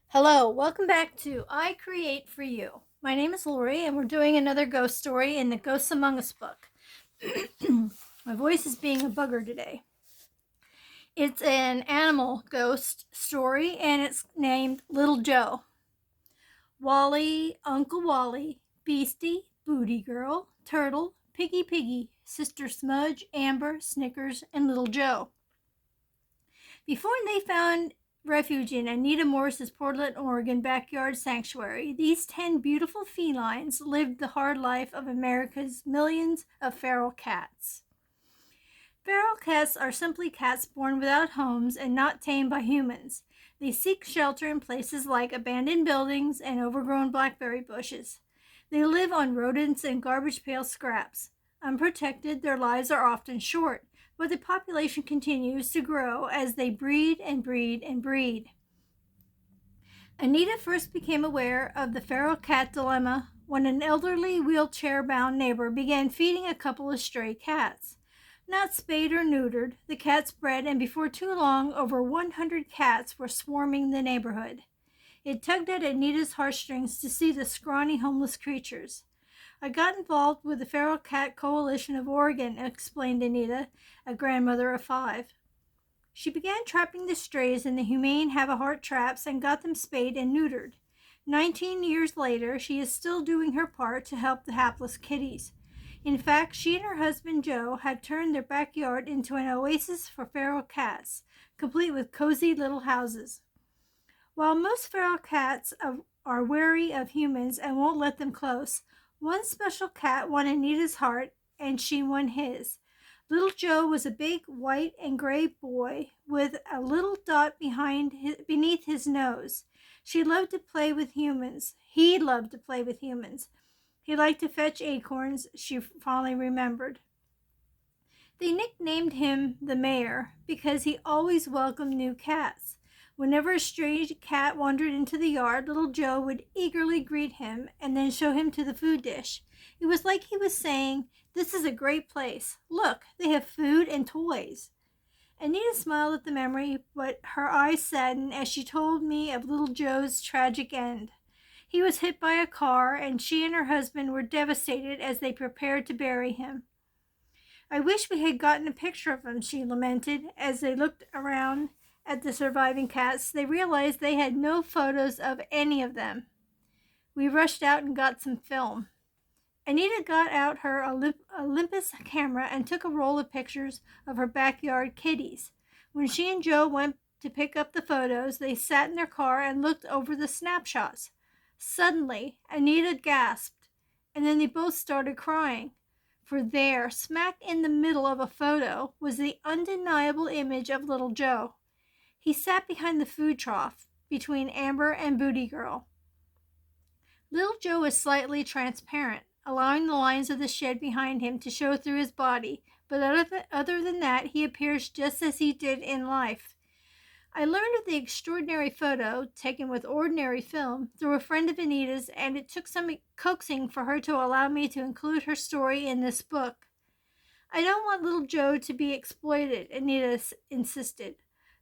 Hello, welcome back to I Create for You. My name is Lori, and we're doing another ghost story in the Ghosts Among Us book. My voice is being a bugger today. It's an animal ghost story, and it's named Little Joe. Wally, Uncle Wally, Beastie, Booty Girl, Turtle, Piggy, Sister Smudge, Amber, Snickers, and Little Joe. Before they found refuge in Anita Morris's Portland, Oregon backyard sanctuary, these 10 beautiful felines lived the hard life of America's millions of feral cats. Feral cats are simply cats born without homes and not tamed by humans. They seek shelter in places like abandoned buildings and overgrown blackberry bushes. They live on rodents and garbage pail scraps. Unprotected, their lives are often short, but the population continues to grow as they breed and breed and breed. Anita first became aware of the feral cat dilemma when an elderly wheelchair-bound neighbor began feeding a couple of stray cats. Not spayed or neutered, the cats bred, and before too long, over 100 cats were swarming the neighborhood. It tugged at Anita's heartstrings to see the scrawny, homeless creatures. I got involved with the Feral Cat Coalition of Oregon, explained Anita, a grandmother of 5. She began trapping the strays in the humane Have-A-Heart traps and got them spayed and neutered. 19 years later, she is still doing her part to help the hapless kitties. In fact, she and her husband Joe had turned their backyard into an oasis for feral cats, complete with cozy little houses. While most feral cats are wary of humans and won't let them close, one special cat won Anita's heart, and she won his. Little Joe was a big white and gray boy with a little dot beneath his nose. She loved to play with humans. He loved to play with humans. He liked to fetch acorns, she fondly remembered. They nicknamed him the Mayor because he always welcomed new cats. Whenever a strange cat wandered into the yard, little Joe would eagerly greet him and then show him to the food dish. It was like he was saying, "This is a great place. Look, they have food and toys." Anita smiled at the memory, but her eyes saddened as she told me of little Joe's tragic end. He was hit by a car, and she and her husband were devastated as they prepared to bury him. "I wish we had gotten a picture of him," she lamented. As they looked around at the surviving cats, they realized they had no photos of any of them. We rushed out and got some film. Anita got out her Olympus camera and took a roll of pictures of her backyard kitties. When she and Joe went to pick up the photos, they sat in their car and looked over the snapshots. Suddenly, Anita gasped, and then they both started crying. For there, smack in the middle of a photo, was the undeniable image of little Joe. He sat behind the food trough, between Amber and Booty Girl. Little Joe is slightly transparent, allowing the lines of the shed behind him to show through his body, but other than that, he appears just as he did in life. I learned of the extraordinary photo, taken with ordinary film, through a friend of Anita's, and it took some coaxing for her to allow me to include her story in this book. "I don't want little Joe to be exploited," Anita insisted.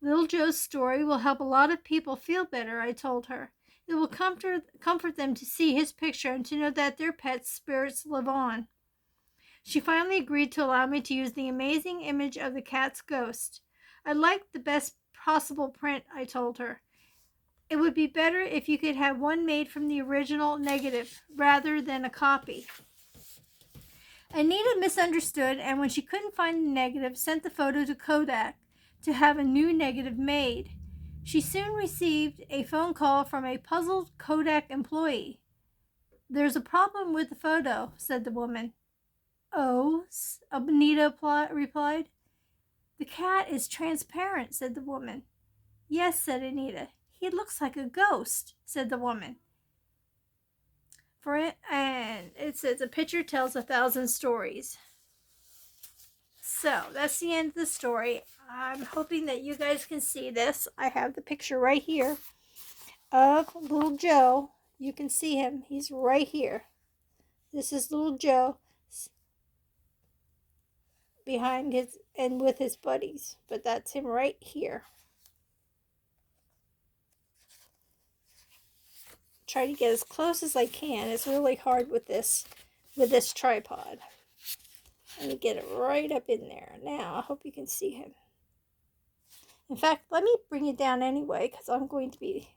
"Little Joe's story will help a lot of people feel better," I told her. "It will comfort them to see his picture and to know that their pets' spirits live on." She finally agreed to allow me to use the amazing image of the cat's ghost. "I'd like the best possible print," I told her. "It would be better if you could have one made from the original negative rather than a copy." Anita misunderstood, and when she couldn't find the negative, sent the photo to Kodak to have a new negative made. She soon received a phone call from a puzzled Kodak employee. "There's a problem with the photo," said the woman. "Oh?" Anita replied. "The cat is transparent," said the woman. "Yes," said Anita. "He looks like a ghost," said the woman. And it says, "A picture tells 1,000 stories." So that's the end of the story. I'm hoping that you guys can see this. I have the picture right here of little Joe. You can see him. He's right here. This is little Joe behind his and with his buddies, but that's him right here. try to get as close as I can. It's really hard with this tripod. Let me get it right up in there. Now, I hope you can see him. In fact, let me bring it down anyway, because I'm going to be...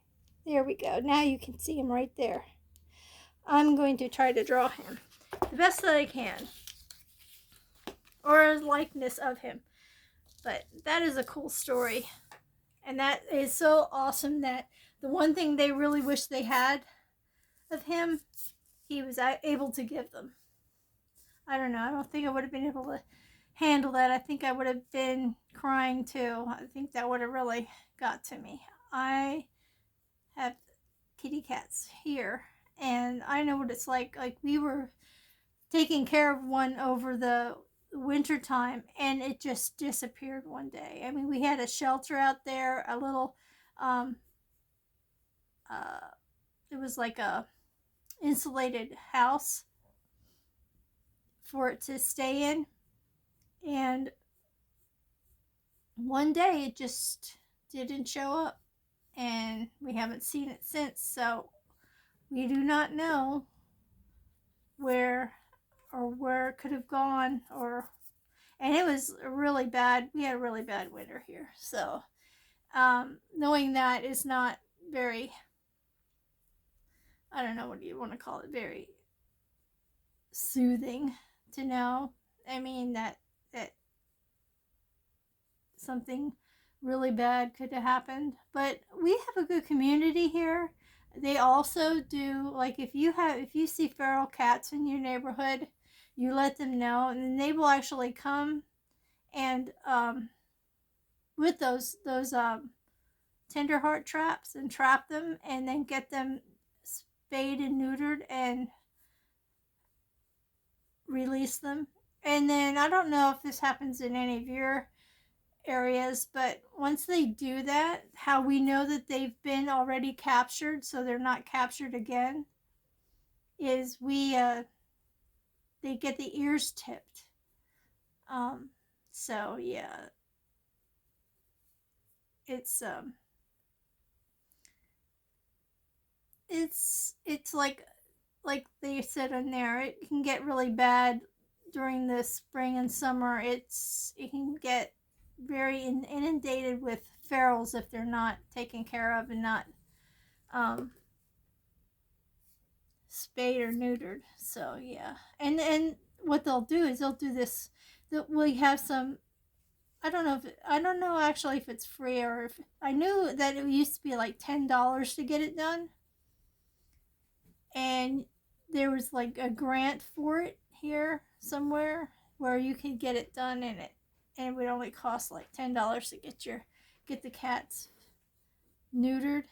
There we go. Now you can see him right there. I'm going to try to draw him the best that I can. Or a likeness of him. But that is a cool story. And that is so awesome that the one thing they really wish they had of him, he was able to give them. I don't know. I don't think I would have been able to handle that. I think I would have been crying too. I think that would have really got to me. I have kitty cats here, and I know what it's like. Like, we were taking care of one over the winter time, and it just disappeared one day. I mean, we had a shelter out there, a little it was like a insulated house for it to stay in, and one day it just didn't show up, and we haven't seen it since. So we do not know where it could have gone, and it was really bad. We had a really bad winter here, so knowing that is not very, I don't know what you want to call it, very soothing to know. I mean, that something really bad could have happened. But we have a good community here. They also do, like, if you see feral cats in your neighborhood, you let them know, and then they will actually come and with those tender heart traps and trap them, and then get them spayed and neutered and release them. And then I don't know if this happens in any of your areas, but once they do that, how we know that they've been already captured so they're not captured again is they get the ears tipped. So yeah, it's like they said in there, it can get really bad during the spring and summer. It can get very inundated with ferals if they're not taken care of and not spayed or neutered. So yeah, and what they'll do is they'll do this. We have some. I don't know actually if it's free, or if I knew that it used to be like $10 to get it done, and there was like a grant for it here somewhere where you could get it done and it would only cost like $10 to get the cats neutered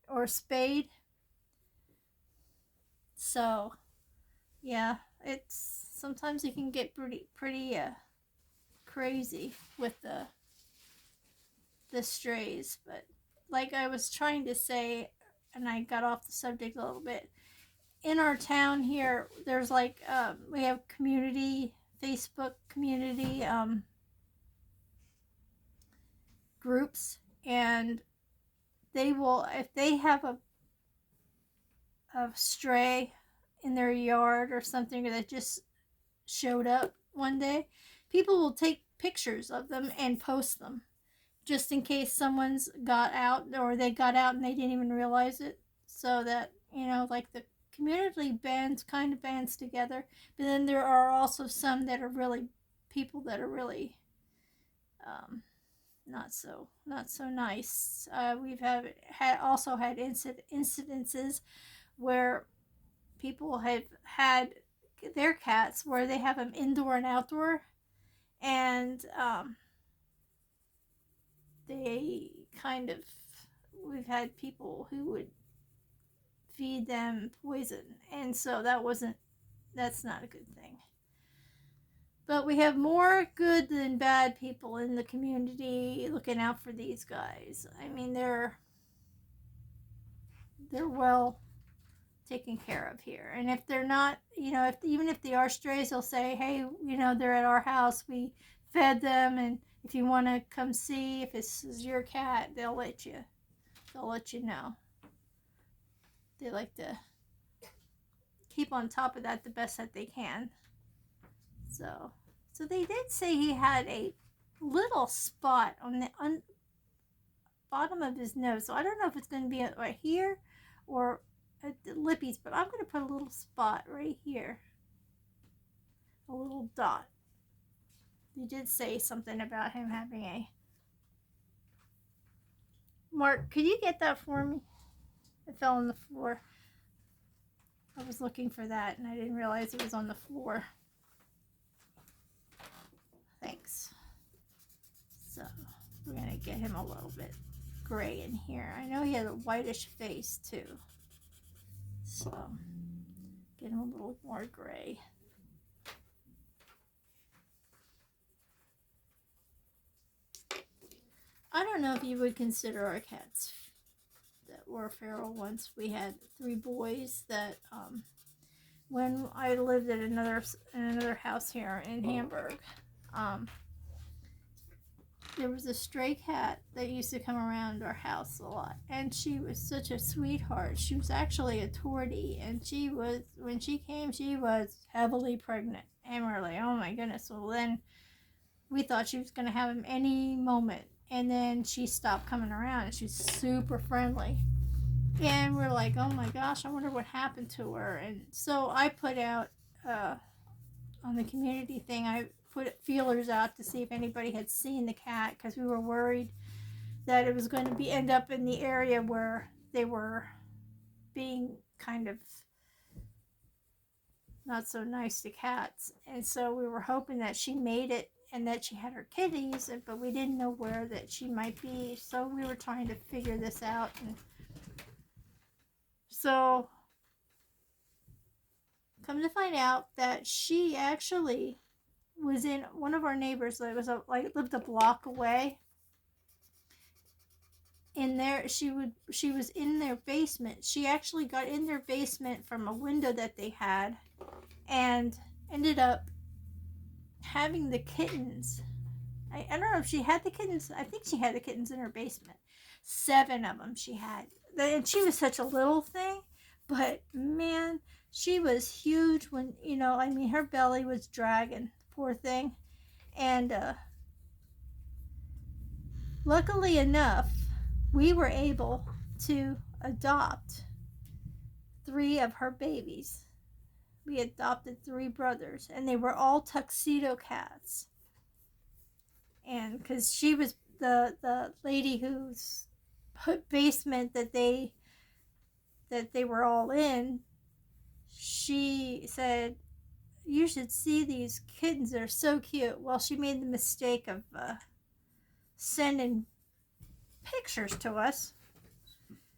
or spayed. So yeah, it's sometimes it can get pretty crazy with the strays. But like I was trying to say, and I got off the subject a little bit, in our town here, there's like we have Facebook community groups, and they will, if they have a stray in their yard or something that just showed up one day, people will take pictures of them and post them just in case someone's got out, or they got out and they didn't even realize it. So that, like, the community bands together. But then there are also some that are really people that are really not so nice. We've also had incidences where people have had their cats where they have them indoor and outdoor, and we've had people who would feed them poison, and so that's not a good thing. But we have more good than bad people in the community looking out for these guys. I mean, they're well taken care of here. And if they're not, even if they are strays, they'll say, hey, they're at our house, we fed them, and if you want to come see if this is your cat, they'll let you know. they like to keep on top of that the best that they can. So they did say he had a little spot on the bottom of his nose. So I don't know if it's going to be right here or at the lippies, but I'm going to put a little spot right here, a little dot. They did say something about him having a. Mark, could you get that for me? It fell on the floor. I was looking for that and I didn't realize it was on the floor. Thanks. So we're going to get him a little bit gray in here. I know he had a whitish face too. So get him a little more gray. I don't know if you would consider our cats that were feral once. We had 3 boys that when I lived at another house here in Hamburg, there was a stray cat that used to come around our house a lot, and she was such a sweetheart. She was actually a tortie, and when she came, she was heavily pregnant, and we're like, oh my goodness. Well, then we thought she was going to have him any moment, and then she stopped coming around, and she's super friendly, and we're like, oh my gosh, I wonder what happened to her. And so I put out on the community thing, I put feelers out to see if anybody had seen the cat, because we were worried that it was going to end up in the area where they were being kind of not so nice to cats. And so we were hoping that she made it and that she had her kitties, but we didn't know where that she might be. So we were trying to figure this out. And so come to find out that she actually was in one of our neighbors that was lived a block away. In there, she was in their basement. She actually got in their basement from a window that they had, and ended up having the kittens. I don't know if she had the kittens. I think she had the kittens in her basement. 7 of them she had, and she was such a little thing, but man, she was huge. When her belly was dragging. Poor thing. And luckily enough, we were able to adopt 3 of her babies. We adopted 3 brothers, and they were all tuxedo cats. And because she was the lady whose basement that they were all in, she said, you should see these kittens. They're so cute. Well, she made the mistake of sending pictures to us,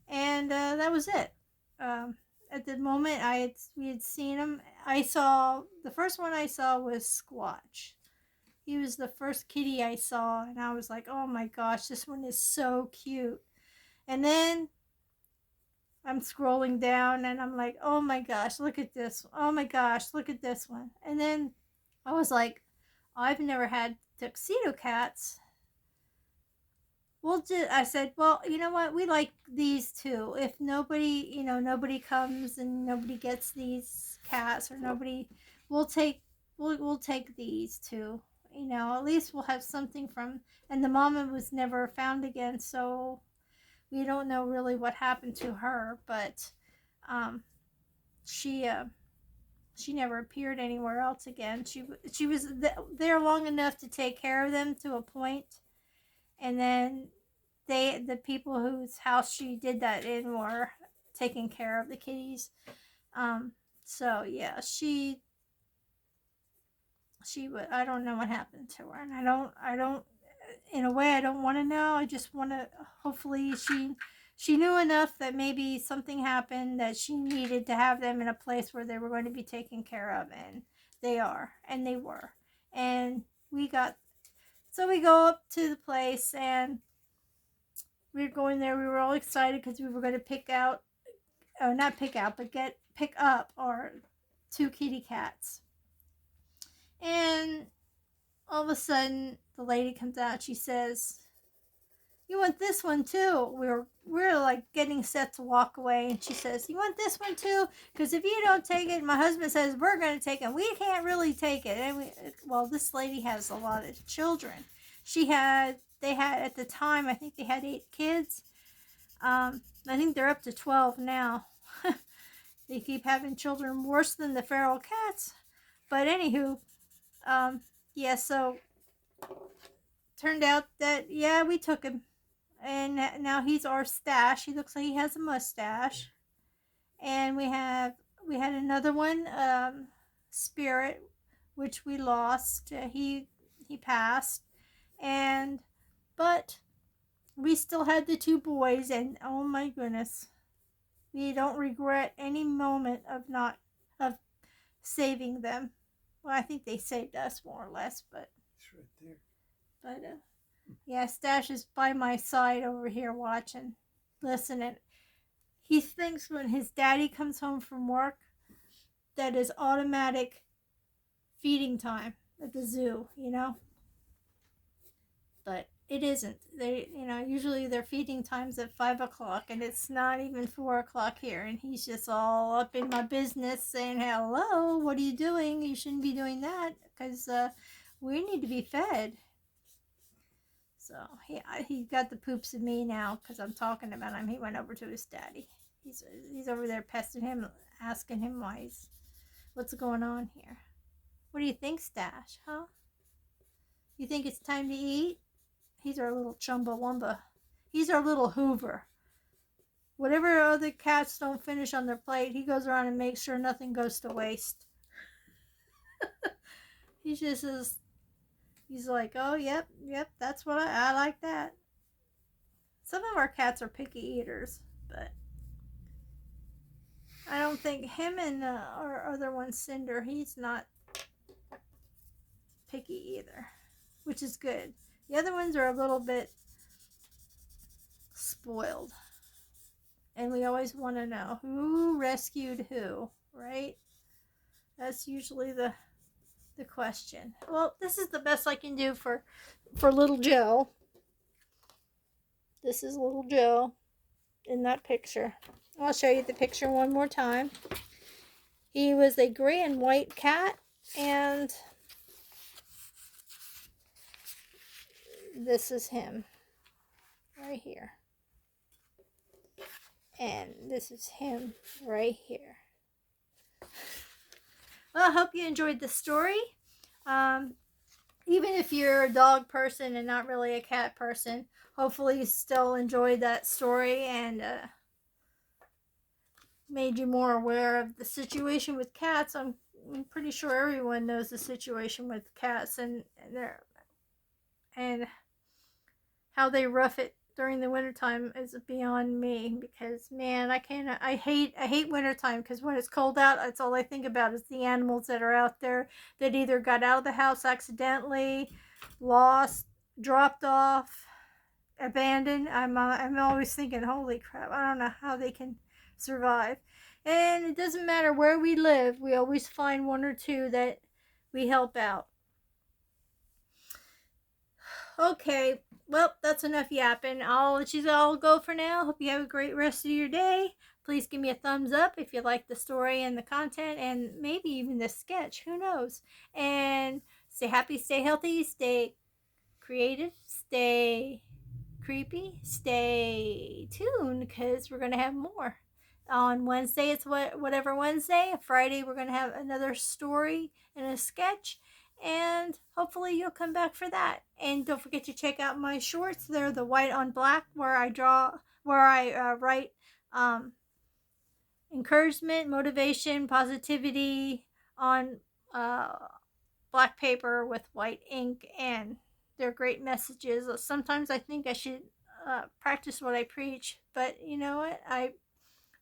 and that was it. At the moment, we had seen him. The first one I saw was Squatch. He was the first kitty I saw, and I was like, oh my gosh, this one is so cute. And then I'm scrolling down and I'm like, oh my gosh, look at this. Oh my gosh, look at this one. And then I was like, I've never had tuxedo cats. I said, well, you know what? We like these too. If nobody comes and nobody gets these cats, or we'll take these too. At least we'll have something from. And the mama was never found again, so we don't know really what happened to her, but she never appeared anywhere else again. She was there long enough to take care of them to a point, and then the people whose house she did that in were taking care of the kitties. So yeah, I don't know what happened to her, and I don't in a way I don't want to know. I just want to, hopefully she knew enough that maybe something happened that she needed to have them in a place where they were going to be taken care of, and they were. And we go up to the place, and we were going there. We were all excited because we were going to pick up our 2 kitty cats. And all of a sudden, the lady comes out. She says, you want this one too? We're like getting set to walk away, and she says, you want this one too? Because if you don't take it, my husband says we're going to take it. We can't really take it. And well, this lady has a lot of children. They had at the time, I think they had 8 kids. I think they're up to 12 now. They keep having children worse than the feral cats. But anywho, yeah, so turned out that, yeah, we took him. And now he's our stash. He looks like he has a mustache. And we had another one, Spirit, which we lost. He passed. But we still had the 2 boys, and oh my goodness, we don't regret any moment of saving them. Well, I think they saved us more or less, but it's right there. But yeah, Stash is by my side over here watching, listening. He thinks when his daddy comes home from work that is automatic feeding time at the zoo, you know. But it isn't. They, usually their feeding time's at 5 o'clock, and it's not even 4 o'clock here. And he's just all up in my business saying, hello, what are you doing? You shouldn't be doing that, because we need to be fed. So he got the poops of me now because I'm talking about him. He went over to his daddy. He's over there pestering him, asking him what's going on here. What do you think, Stash? Huh? You think it's time to eat? He's our little Chumbawamba. He's our little Hoover. Whatever other cats don't finish on their plate, he goes around and makes sure nothing goes to waste. He's like, oh, yep, that's what I like that. Some of our cats are picky eaters, but I don't think him and our other one, Cinder, he's not picky either, which is good. The other ones are a little bit spoiled. And we always want to know who rescued who, right? That's usually the question. Well, this is the best I can do for little Joe. This is little Joe in that picture. I'll show you the picture one more time. He was a gray and white cat, and this is him right here. And this is him right here. Well, I hope you enjoyed the story. Even if you're a dog person and not really a cat person, hopefully you still enjoyed that story and made you more aware of the situation with cats. I'm pretty sure everyone knows the situation with cats and how they rough it during the wintertime is beyond me, because man, I hate wintertime, because when it's cold out, that's all I think about is the animals that are out there that either got out of the house accidentally, lost, dropped off, abandoned. I'm always thinking, holy crap, I don't know how they can survive. And it doesn't matter where we live, we always find 1 or 2 that we help out. Okay, well, that's enough yapping. I'll let you all go for now. Hope you have a great rest of your day. Please give me a thumbs up if you like the story and the content, and maybe even the sketch. Who knows? And stay happy, stay healthy, stay creative, stay creepy, stay tuned, because we're going to have more. On Wednesday, it's whatever Wednesday. Friday, we're going to have another story and a sketch. And hopefully you'll come back for that. And don't forget to check out my shorts. They're the white on black, where I write encouragement, motivation, positivity on black paper with white ink, and they're great messages. Sometimes I think I should practice what I preach, but you know what?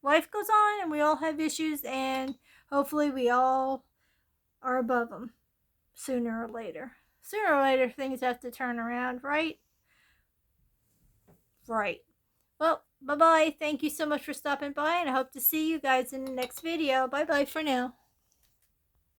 Life goes on, and we all have issues, and hopefully we all are above them. Sooner or later, things have to turn around, right? Right. Well, bye-bye. Thank you so much for stopping by, and I hope to see you guys in the next video. Bye-bye for now.